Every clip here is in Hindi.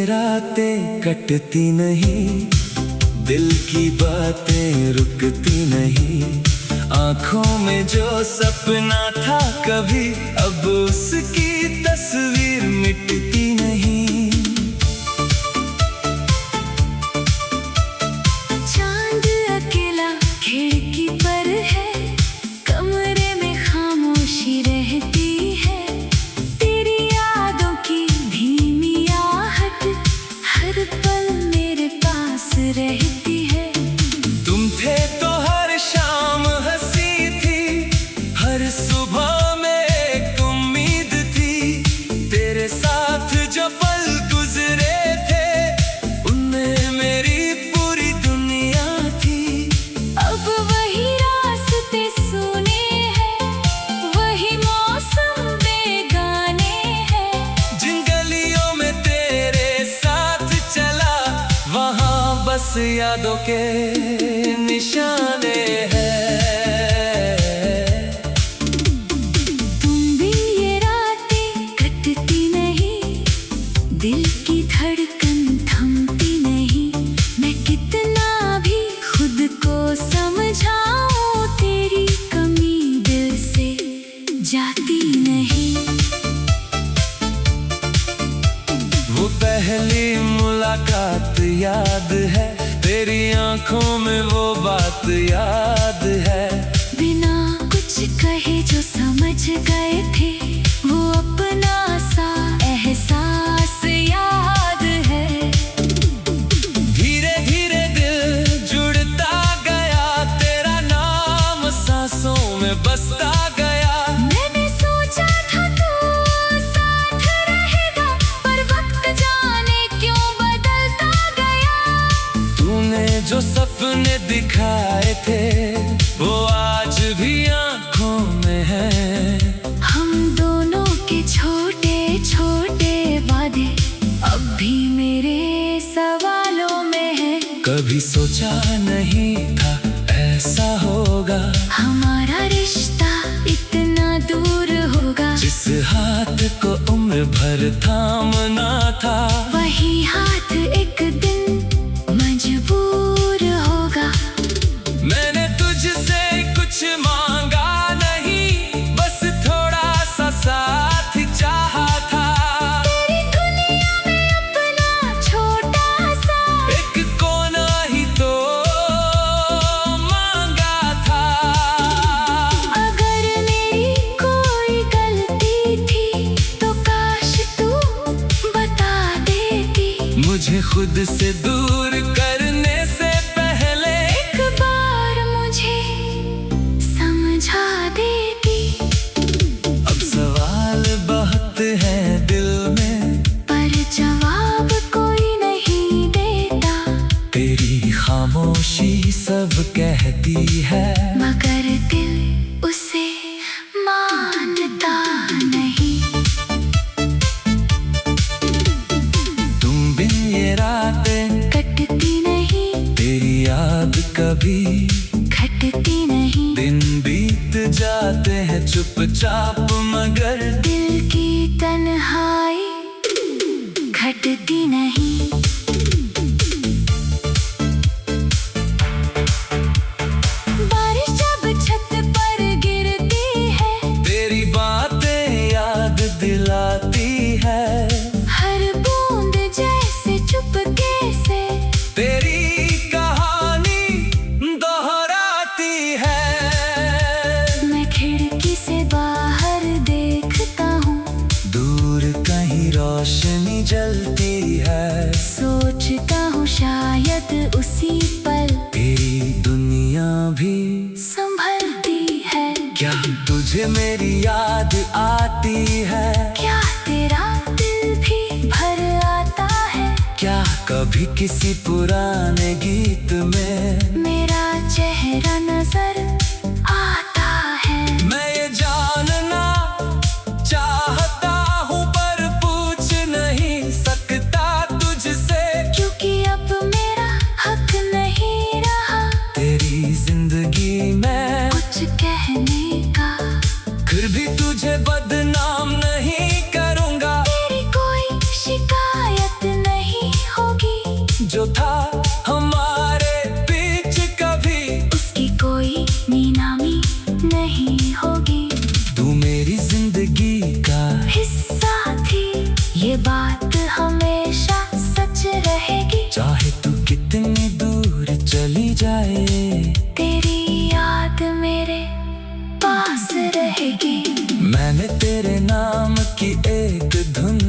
रातें कटती नहीं, दिल की बातें रुकती नहीं। आंखों में जो सपना था कभी, अब उसकी तस्वीर मिटती नहीं। चांद अकेला खिड़की पर है, कमरे में खामोशी रहती है। तेरी यादों की धीमी आहट हर पल मेरे पास रहती है। तुम थे तो हर शाम हंसी थी, हर सुबह में एक उम्मीद थी। तेरे साथ जो पल गुजरे थे, उनमें मेरी पूरी दुनिया थी। अब वही रास्ते सुने हैं, वही मौसम बेगाने हैं। जिन गलियों में तेरे साथ चला, वहाँ बस यादों के निशाने हैं। तुम बिन ये रातें कटती नहीं, दिल की धड़कन थमती नहीं। मैं कितना भी खुद को समझाऊं, तेरी कमी दिल से जाती नहीं। वो पहली मुलाकात याद है, तेरी आंखों में वो बात याद है। बिना कुछ कहे जो समझ गए थे, वो अपना सा एहसास याद है। धीरे धीरे दिल जुड़ता गया, तेरा नाम सांसों में बसता गया। मैंने सोचा था तू साथ रहेगा, पर वक्त जाने क्यों बदलता गया। तूने जो सपने दिखाए थे, वो आज भी आंखों में है। हम दोनों के छोटे छोटे वादे अब भी मेरे सवालों में है। कभी सोचा नहीं था ऐसा होगा, हमारा रिश्ता इतना दूर होगा। जिस हाथ को उम्र भर थामना था, वही हाथ एक दिन मजबूर होगा। मैंने तुझसे कुछ मांगा नहीं, बस थोड़ा सा साथ चाहा था। तेरी दुनिया में अपना छोटा सा एक कोना ही तो मांगा था। अगर मेरी कोई गलती थी, तो काश तू बता देती। मुझे खुद से दूर करने से पहले एक बार मुझे समझा देती। अब सवाल बहुत है दिल में, पर जवाब कोई नहीं देता। तेरी खामोशी सब कहती है, मगर दिल उसे मानता नहीं। तुम बिन ये रातें कटती नहीं, तेरी याद कभी घटती नहीं। दिन बीत जाते हैं चुपचाप, मगर दिल की तन्हाई घटती नहीं। बारिश जब छत पर गिरती है, तेरी बातें याद दिलाती है। हर बूंद जैसे चुपके से तेरी कहानी दोहराती है। मैं खिड़की से बाहर देखता हूँ, दूर कहीं रोशनी जलती है। सोचता हूँ शायद उसी पल तेरी दुनिया भी संभलती है। क्या तुझे मेरी याद आती है? क्या तेरा दिल भी भर आता है? क्या कभी किसी पुराने गीत में मेरा चेहरा नजर आता है? मैं ये जानना भी तुझे बदनाम नहीं करूंगा। तेरी कोई शिकायत नहीं होगी। जो था हमारे बीच कभी उसकी कोई नीलामी नहीं होगी। तू मेरी जिंदगी का हिस्सा थी, ये बात हमेशा सच रहेगी। चाहे तू कितनी दूर चली जाए, तेरी याद मेरे पास रहेगी। मैंने तेरे नाम की एक धुन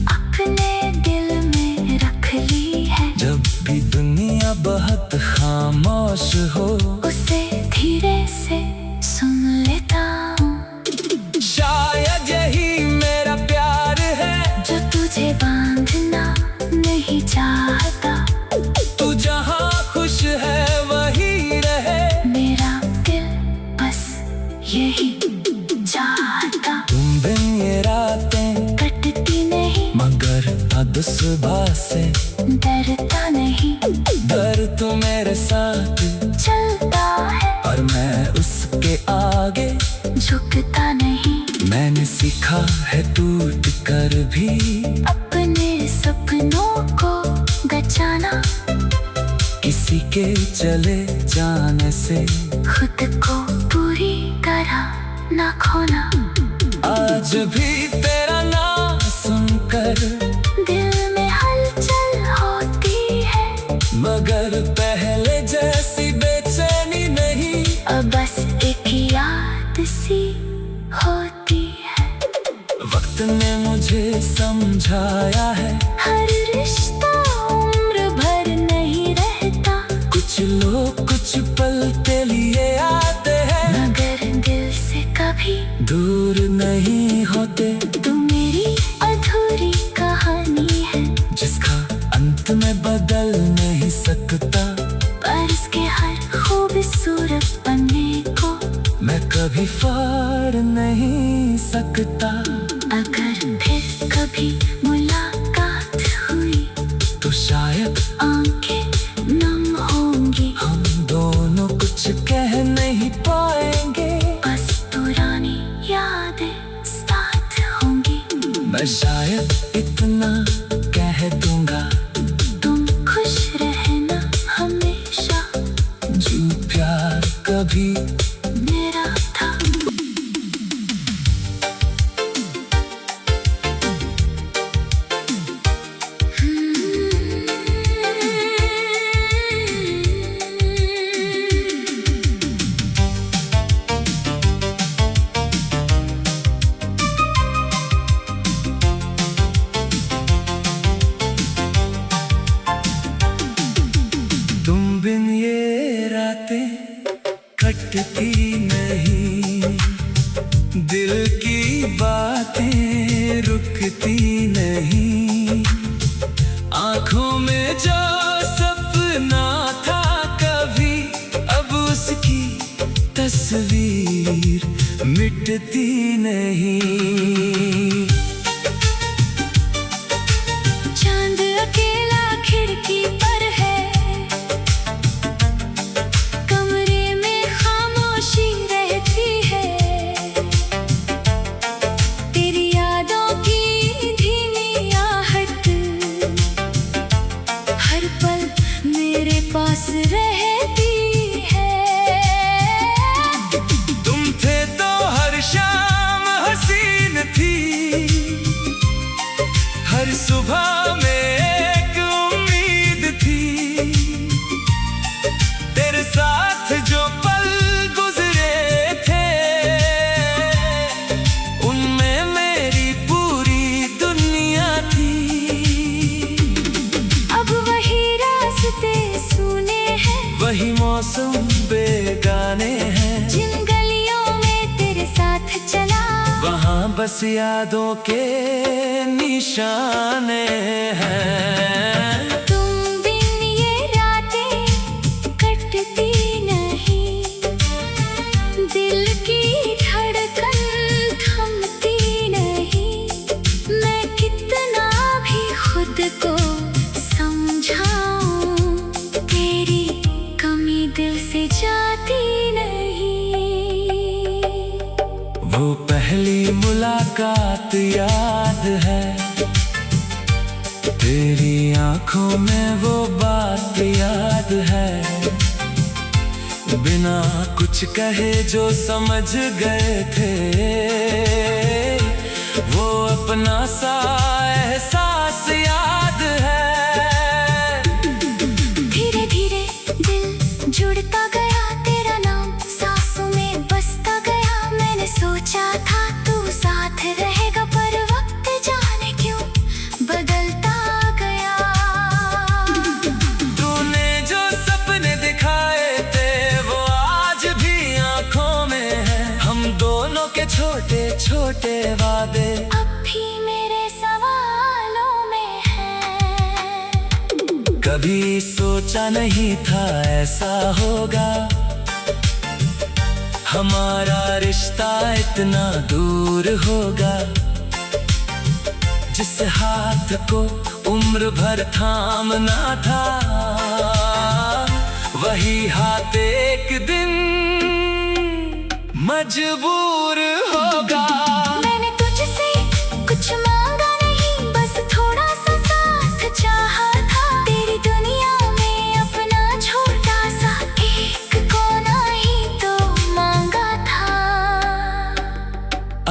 अपने दिल में रख ली है। जब भी दुनिया बहुत खामोश हो, उसे धीरे से सुन लेता हूँ। शायद यही मेरा प्यार है जो तुझे बांधना नहीं चाहता। तू जहाँ खुश है वही रहे। मेरा दिल बस यही चाहता। तुम बिन ये रातें कटती नहीं, मगर अब सुबह से डरता नहीं। डर तो मेरे साथ चलता है और मैं उसके आगे झुकता नहीं। मैंने सीखा है टूट कर भी अपने सपनों को बचाना। किसी के चले जाने से खुद को पूरी तरह ना खोना। आज भी तेरा नाम सुनकर दिल में हलचल होती है, मगर पहले जैसी बेचैनी नहीं। अब बस एक याद सी होती है। वक्त ने मुझे समझाया है हर रिश्ता उम्र भर नहीं रहता। कुछ लोग कुछ पल के लिए आते हैं, मगर दिल से कभी दूर नहीं होते। तू मेरी अधूरी कहानी है, जिसका अंत में बदल नहीं सकता। पर इसके हर खूबसूरत पन्ने को मैं कभी फाड़ नहीं सकता। अगर फिर कभी मुलाकात हुई तो शायद आंखें नम होंगी। हम दोनों कुछ कह नहीं पाएंगे, बस पुरानी यादें साथ होंगी। मैं शायद इतना कह दूंगा, तुम खुश रहना हमेशा। जो प्यार कभी मेरा था। तुम बिन ये रातें कटती नहीं, दिल की बातें रुकती नहीं। आंखों में जो सपना था कभी, अब उसकी तस्वीर मिटती नहीं। चांद अकेला खिड़की पर है, कमरे में खामोशी रहती है। तेरी यादों की धीमी आहट हर पल मेरे पास रहती है। तुम थे तो हर शाम हसीन थी, हर सुबह में एक उम्मीद थी। तेरे साथ जो पल गुजरे थे, उनमें मेरी पूरी दुनिया थी। अब वही रास्ते सुने हैं, वही मौसम बेगाने हैं। जिन गलियों में तेरे साथ चला, वहाँ बस यादों के निशाने हैं। तुम बिन ये रातें कटती नहीं, दिल की धड़कन थमती नहीं। मैं कितना भी खुद को समझाऊं, तेरी कमी दिल से जाती नहीं। वो पहली मुलाकात याद है, तेरी आंखों में वो बात याद है, बिना कुछ कहे जो समझ गए थे, वो अपना सा एहसास याद है। धीरे धीरे दिल जुड़ता गया, तेरा नाम सांसों में बसता गया। मैंने सोचा था तू साथ रहेगा, पर वक्त जाने क्यों बदलता गया। तूने जो सपने दिखाए थे वो आज भी आंखों में है, हम दोनों के छोटे छोटे वादे अब भी मेरे सवालों में है। कभी सोचा नहीं था ऐसा होगा, हमारा रिश्ता इतना दूर होगा। जिस हाथ को उम्र भर थामना था, वही हाथ एक दिन मजबूर होगा। मैंने तुझसे कुछ मांगा नहीं, बस थोड़ा सा साथ चाहा था। तेरी दुनिया में अपना छोटा सा एक कोना ही तो मांगा था।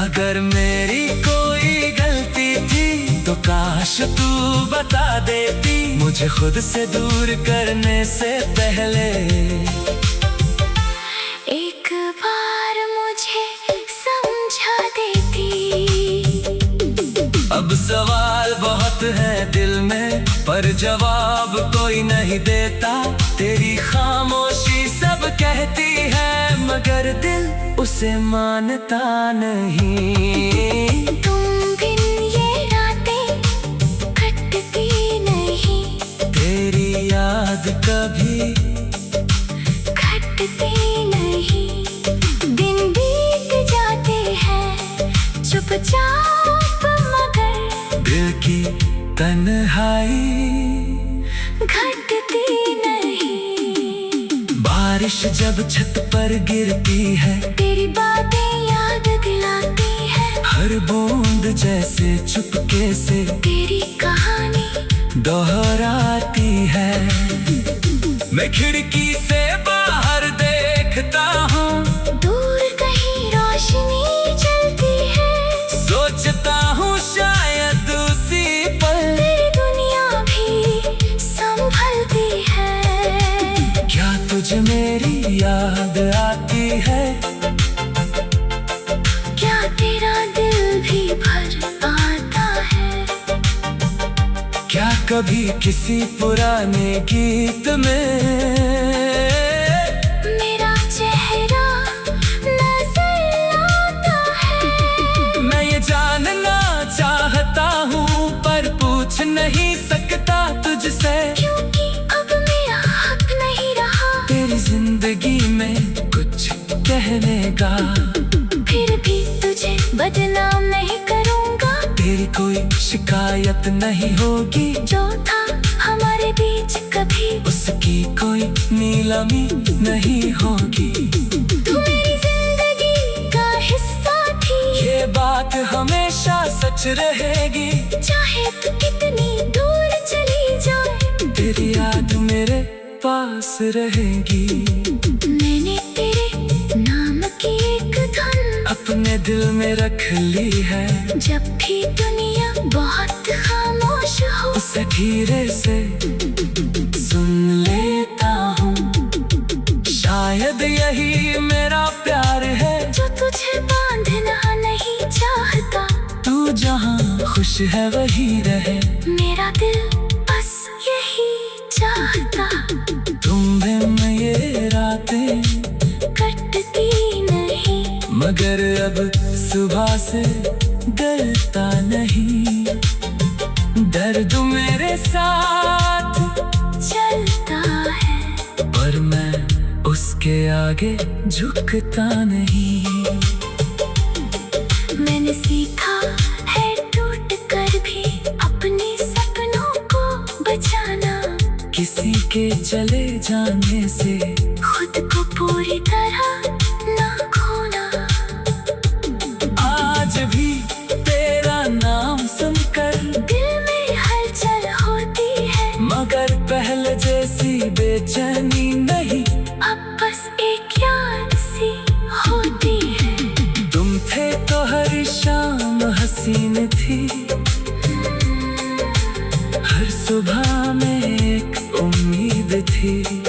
अगर मेरी कोई गलती थी तो काश तू बता देती, मुझे खुद से दूर करने से पहले एक बार मुझे समझा देती। अब सवाल बहुत है दिल में, पर जवाब कोई नहीं देता। तेरी खामोशी सब कहती है, मगर दिल उसे मानता नहीं। तुम बिन ये रातें कटती नहीं, तेरी याद कभी घटती नहीं। दिन बीत जाते हैं चुपचाप, मगर दिल की तन्हाई घटती नहीं। बारिश जब छत पर गिरती है, तेरी बातें याद दिलाती है। हर बूंद जैसे चुपके से तेरी कहानी दोहराती है। मैं खिड़की से बाहर देखता हूँ, दूर कहीं रोशनी जलती है। सोचता हूँ शायद उसी पल तेरी दुनिया भी संभलती है। क्या तुझे मेरी याद आती है? क्या तेरा दिल भी भर आता है? क्या कभी किसी पुराने गीत में मेरा चेहरा नजर आता है? मैं ये जानना चाहता हूँ, पर पूछ नहीं सकता तुझसे, क्योंकि अब मेरा हक नहीं रहा तेरी जिंदगी में कुछ कहने का। फिर भी तुझे बदनाम नहीं करूँगा। तेरी कोई शिकायत नहीं होगी, जो था हमारे बीच कभी उसकी कोई नीलामी नहीं होगी। तू मेरी जिंदगी का हिस्सा थी, ये बात हमेशा सच रहेगी। चाहे तू कितनी दूर चली जाए, तेरी याद मेरे पास रहेगी। मैंने तेरे नाम की एक धुन अपने दिल में रख ली है, जब भी दुनिया बहुत खामोश हो, उसे धीरे से सुन लेता हूँ। शायद यही मेरा प्यार है, जो तुझे बांधना नहीं चाहता। तू जहाँ खुश है वही रहे, मेरा दिल बस यही चाहता। तुम बिन ये रातें कटती नहीं, मगर अब सुबह से डरता नहीं। दर्द मेरे साथ चलता है, पर मैं उसके आगे झुकता नहीं। मैंने सीखा है टूट कर भी अपने सपनों को बचाना। किसी के चले जाने से खुद को पूरी तरह ना खोना। हर शाम हसीन थी, हर सुबह में एक उम्मीद थी।